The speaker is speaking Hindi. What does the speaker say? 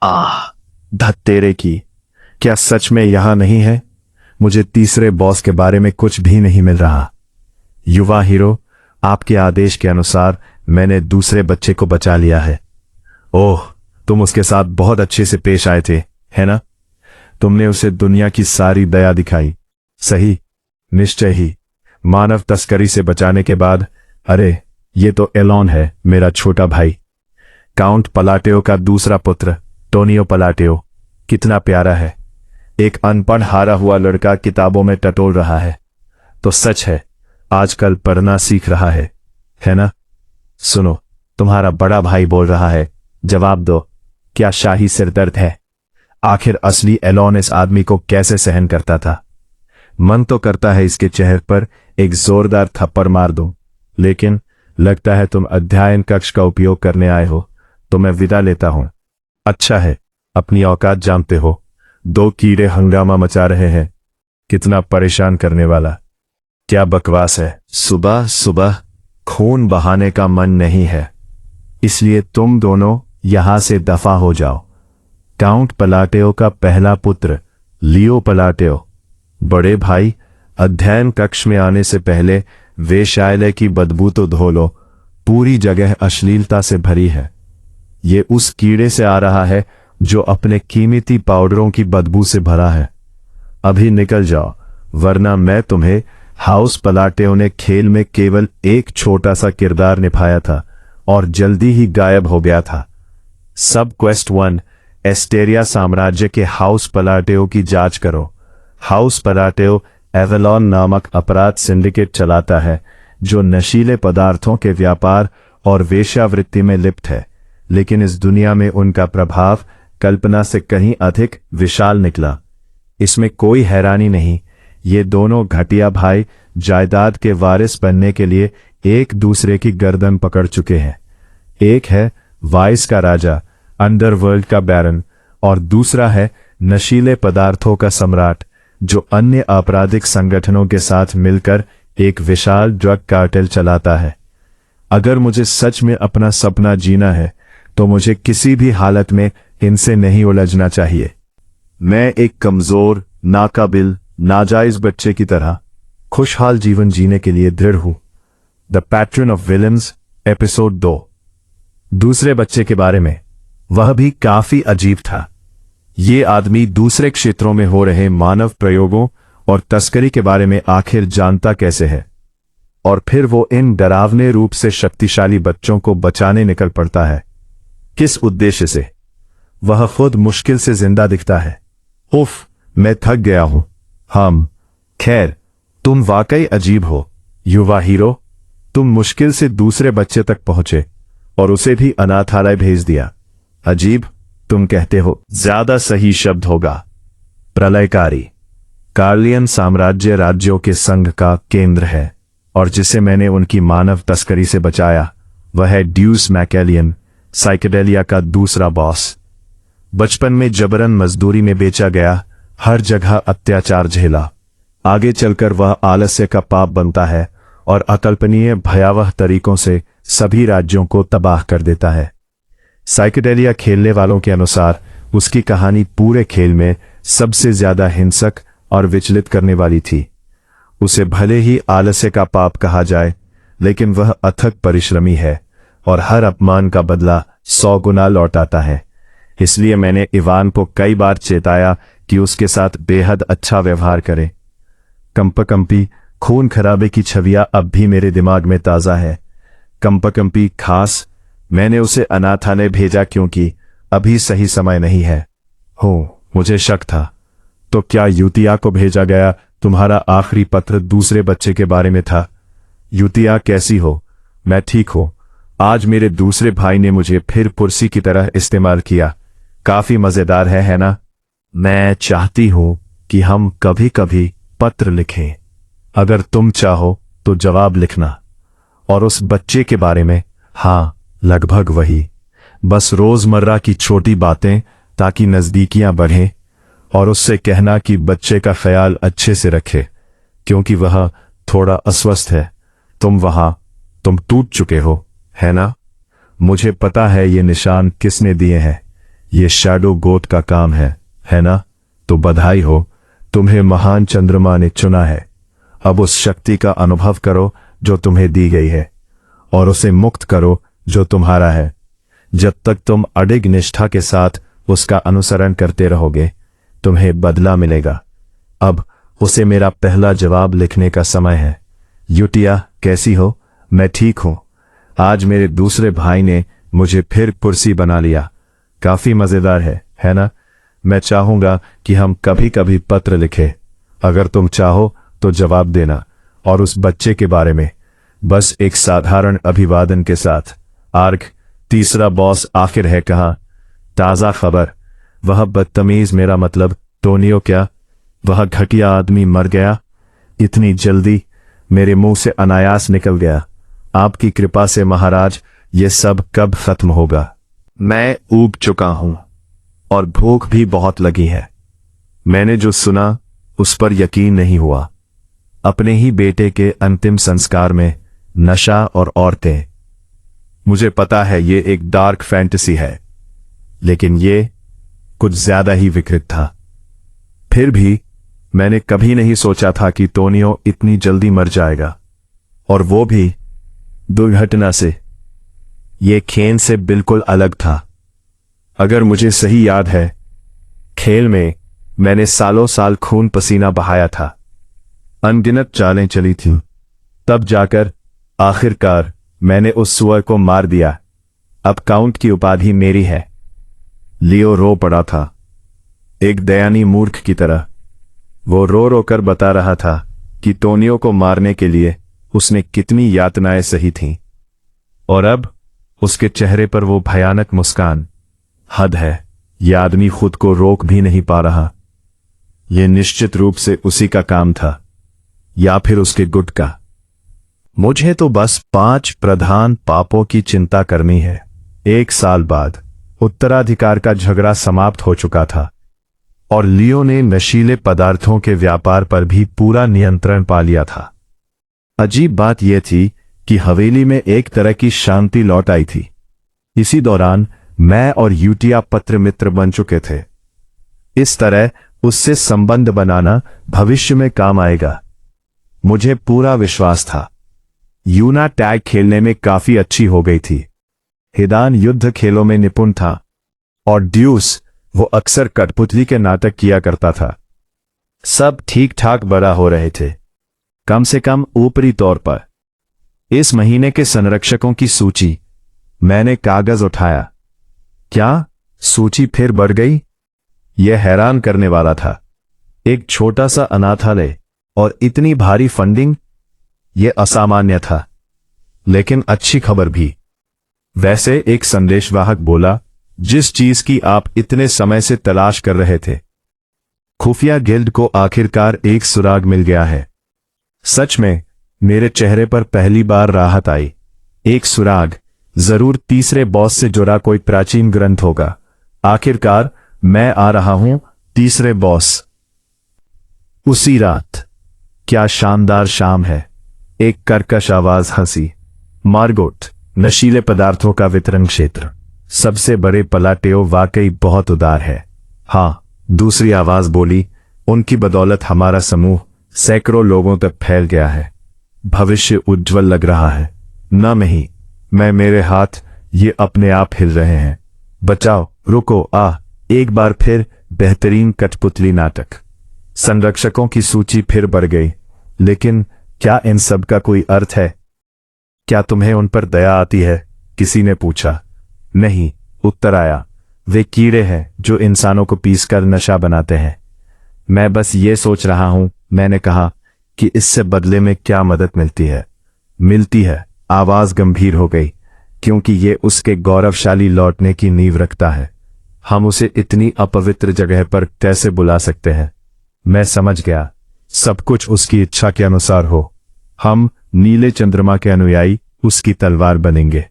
आह, धत्तेरे की। क्या सच में यहां नहीं है? मुझे तीसरे बॉस के बारे में कुछ भी नहीं मिल रहा। युवा हीरो, आपके आदेश के अनुसार मैंने दूसरे बच्चे को बचा लिया है। ओह, तुम उसके साथ बहुत अच्छे से पेश आए थे, है ना? तुमने उसे दुनिया की सारी दया दिखाई। सही, निश्चय ही। मानव तस्करी से बचाने के बाद। अरे, ये तो एलॉन है, मेरा छोटा भाई। काउंट पलाटेओ का दूसरा पुत्र, टोनियो पलाटेओ। कितना प्यारा है। एक अनपढ़ हारा हुआ लड़का किताबों में टटोल रहा है। तो सच है, आजकल पढ़ना सीख रहा है ना? सुनो, तुम्हारा बड़ा भाई बोल रहा है, जवाब दो। क्या शाही सिरदर्द है? आखिर असली एलॉन इस आदमी को कैसे सहन करता था? मन तो करता है इसके चेहरे पर एक जोरदार थप्पड़ मार दूं, लेकिन लगता है तुम अध्ययन कक्ष का उपयोग करने आए हो, तो मैं विदा लेता हूं। अच्छा है, अपनी औकात जानते हो। दो कीड़े हंगामा मचा रहे हैं। कितना परेशान करने वाला। क्या बकवास है। सुबह सुबह खून बहाने का मन नहीं है, इसलिए तुम दोनों यहां से दफा हो जाओ। काउंट पलाटेओ का पहला पुत्र, लियो पलाटेओ। बड़े भाई, अध्ययन कक्ष में आने से पहले वेश्यालय की बदबू तो धो लो। पूरी जगह अश्लीलता से भरी है। ये उस कीड़े से आ रहा है जो अपने कीमती पाउडरों की बदबू से भरा है। अभी निकल जाओ, वरना मैं तुम्हें। हाउस पलाटेओ ने खेल में केवल एक छोटा सा किरदार निभाया था और जल्दी ही गायब हो गया था। सब क्वेस्ट 1, एस्टेरिया साम्राज्य के हाउस पलाटेओ की जांच करो। हाउस पलाटेओ एवेलॉन नामक अपराध सिंडिकेट चलाता है, जो नशीले पदार्थों के व्यापार और वेश्यावृत्ति में लिप्त है। लेकिन इस दुनिया में उनका प्रभाव कल्पना से कहीं अधिक विशाल निकला। इसमें कोई हैरानी नहीं, ये दोनों घटिया भाई जायदाद के वारिस बनने के लिए एक दूसरे की गर्दन पकड़ चुके हैं। एक है वाइस का राजा, अंडरवर्ल्ड का बैरन, और दूसरा है नशीले पदार्थों का सम्राट, जो अन्य आपराधिक संगठनों के साथ मिलकर एक विशाल ड्रग कार्टेल चलाता है। अगर मुझे सच में अपना सपना जीना है, तो मुझे किसी भी हालत में इनसे नहीं उलझना चाहिए। मैं एक कमजोर, नाकाबिल, नाजायज बच्चे की तरह खुशहाल जीवन जीने के लिए दृढ़ हूं। The pattern of villains, episode 2। दूसरे बच्चे के बारे में। वह भी काफी अजीब था। ये आदमी दूसरे क्षेत्रों में हो रहे मानव प्रयोगों और तस्करी के बारे में आखिर जानता कैसे है? और फिर वो इन डरावने रूप से शक्तिशाली बच्चों को बचाने निकल पड़ता है। किस उद्देश्य से? वह खुद मुश्किल से जिंदा दिखता है। उफ, मैं थक गया हूं। खैर, तुम वाकई अजीब हो, युवा हीरो। तुम मुश्किल से दूसरे बच्चे तक पहुंचे और उसे भी अनाथालय भेज दिया। अजीब तुम कहते हो, ज्यादा सही शब्द होगा प्रलयकारी। कार्लियन साम्राज्य राज्यों के संघ का केंद्र है, और जिसे मैंने उनकी मानव तस्करी से बचाया, वह है ड्यूस मैकेलियन, साइकेडेलिया का दूसरा बॉस। बचपन में जबरन मजदूरी में बेचा गया, हर जगह अत्याचार झेला। आगे चलकर वह आलस्य का पाप बनता है और अकल्पनीय भयावह तरीकों से सभी राज्यों को तबाह कर देता है। साइकेडेलिया खेलने वालों के अनुसार उसकी कहानी पूरे खेल में सबसे ज्यादा हिंसक और विचलित करने वाली थी। उसे भले ही आलस्य का पाप कहा जाए, लेकिन वह अथक परिश्रमी है और हर अपमान का बदला 100 गुना लौटाता है। इसलिए मैंने इवान को कई बार चेताया कि उसके साथ बेहद अच्छा व्यवहार करे। कंपकंपी खून खराबे की छवियां अब भी मेरे दिमाग में ताजा है। कंपकंपी खास, मैंने उसे अनाथालय भेजा क्योंकि अभी सही समय नहीं है। मुझे शक था। तो क्या यूतिया को भेजा गया? तुम्हारा आखिरी पत्र दूसरे बच्चे के बारे में था। यूतिया कैसी हो? मैं ठीक हूं। आज मेरे दूसरे भाई ने मुझे फिर पुरसी की तरह इस्तेमाल किया। काफी मजेदार है ना? मैं चाहती हूं कि हम कभी कभी पत्र लिखें। अगर तुम चाहो तो जवाब लिखना। और उस बच्चे के बारे में? हाँ, लगभग वही। बस रोजमर्रा की छोटी बातें, ताकि नजदीकियां बढ़ें। और उससे कहना कि बच्चे का ख्याल अच्छे से रखे, क्योंकि वह थोड़ा अस्वस्थ है। तुम टूट चुके हो, है ना? मुझे पता है ये निशान किसने दिए हैं। ये शैडो गोट का काम है ना? तो बधाई हो, तुम्हें महान चंद्रमा ने चुना है। अब उस शक्ति का अनुभव करो जो तुम्हें दी गई है, और उसे मुक्त करो जो तुम्हारा है। जब तक तुम अडिग निष्ठा के साथ उसका अनुसरण करते रहोगे, तुम्हें बदला मिलेगा। अब उसे मेरा पहला जवाब लिखने का समय है। यूटिया, कैसी हो? मैं ठीक हूं। आज मेरे दूसरे भाई ने मुझे फिर कुर्सी बना लिया। काफी मजेदार है ना? मैं चाहूंगा कि हम कभी कभी पत्र लिखें। अगर तुम चाहो तो जवाब देना, और उस बच्चे के बारे में बस एक साधारण अभिवादन के साथ। आर्क, तीसरा बॉस आखिर है कहाँ? ताजा खबर। वह बदतमीज, मेरा मतलब टोनियो। क्या वह घटिया आदमी मर गया? इतनी जल्दी? मेरे मुंह से अनायास निकल गया। आपकी कृपा से महाराज, ये सब कब खत्म होगा? मैं ऊब चुका हूं और भूख भी बहुत लगी है। मैंने जो सुना उस पर यकीन नहीं हुआ। अपने ही बेटे के अंतिम संस्कार में नशा और औरतें। मुझे पता है ये एक डार्क फैंटेसी है, लेकिन ये कुछ ज्यादा ही विकृत था। फिर भी मैंने कभी नहीं सोचा था कि टोनियो इतनी जल्दी मर जाएगा, और वो भी दुर्घटना से। ये खेल से बिल्कुल अलग था। अगर मुझे सही याद है, खेल में मैंने सालों साल खून पसीना बहाया था, अनगिनत चालें चली थीं, तब जाकर आखिरकार मैंने उस सुअर को मार दिया। अब काउंट की उपाधि मेरी है। लियो रो पड़ा था, एक दयानी मूर्ख की तरह। वो रो रो कर बता रहा था कि टोनियो को मारने के लिए उसने कितनी यातनाएं सही थीं, और अब उसके चेहरे पर वो भयानक मुस्कान। हद है, यह आदमी खुद को रोक भी नहीं पा रहा। यह निश्चित रूप से उसी का काम था, या फिर उसके गुट का। मुझे तो बस 5 प्रधान पापों की चिंता करनी है। 1 साल बाद उत्तराधिकार का झगड़ा समाप्त हो चुका था, और लियो ने नशीले पदार्थों के व्यापार पर भी पूरा नियंत्रण पा लिया था। अजीब बात यह थी कि हवेली में एक तरह की शांति लौट आई थी। इसी दौरान मैं और यूटिया पत्र मित्र बन चुके थे। इस तरह उससे संबंध बनाना भविष्य में काम आएगा। मुझे पूरा विश्वास था। यूना टैग खेलने में काफी अच्छी हो गई थी। हिदान युद्ध खेलों में निपुण था, और ड्यूस वो अक्सर कठपुतली के नाटक किया करता था। सब ठीक ठाक बड़ा हो रहे थे, कम से कम ऊपरी तौर पर। इस महीने के संरक्षकों की सूची। मैंने कागज उठाया। क्या सूची फिर बढ़ गई? यह हैरान करने वाला था। एक छोटा सा अनाथालय और इतनी भारी फंडिंग, यह असामान्य था, लेकिन अच्छी खबर भी। वैसे एक संदेशवाहक बोला, जिस चीज की आप इतने समय से तलाश कर रहे थे। खुफिया गिल्ड को आखिरकार एक सुराग मिल गया है। सच में मेरे चेहरे पर पहली बार राहत आई। एक सुराग, जरूर तीसरे बॉस से जुड़ा कोई प्राचीन ग्रंथ होगा। आखिरकार मैं आ रहा हूं, तीसरे बॉस। उसी रात। क्या शानदार शाम है। एक कर्कश आवाज हंसी। मार्गोट, नशीले पदार्थों का वितरण क्षेत्र। सबसे बड़े पलाटेओ वाकई बहुत उदार है। हाँ, दूसरी आवाज बोली, उनकी बदौलत हमारा समूह सैकड़ों लोगों तक फैल गया है। भविष्य उज्जवल लग रहा है। न नहीं, मैं, मेरे हाथ ये अपने आप हिल रहे हैं। बचाओ, रुको, एक बार फिर बेहतरीन कठपुतली नाटक। संरक्षकों की सूची फिर बढ़ गई, लेकिन क्या इन सब का कोई अर्थ है? क्या तुम्हें उन पर दया आती है? किसी ने पूछा। नहीं, उत्तर आया, वे कीड़े हैं जो इंसानों को पीसकर नशा बनाते हैं। मैं बस ये सोच रहा हूं, मैंने कहा, कि इससे बदले में क्या मदद मिलती है। आवाज गंभीर हो गई, क्योंकि ये उसके गौरवशाली लौटने की नींव रखता है। हम उसे इतनी अपवित्र जगह पर कैसे बुला सकते हैं? मैं समझ गया, सब कुछ उसकी इच्छा के अनुसार हो। हम नीले चंद्रमा के अनुयायी उसकी तलवार बनेंगे।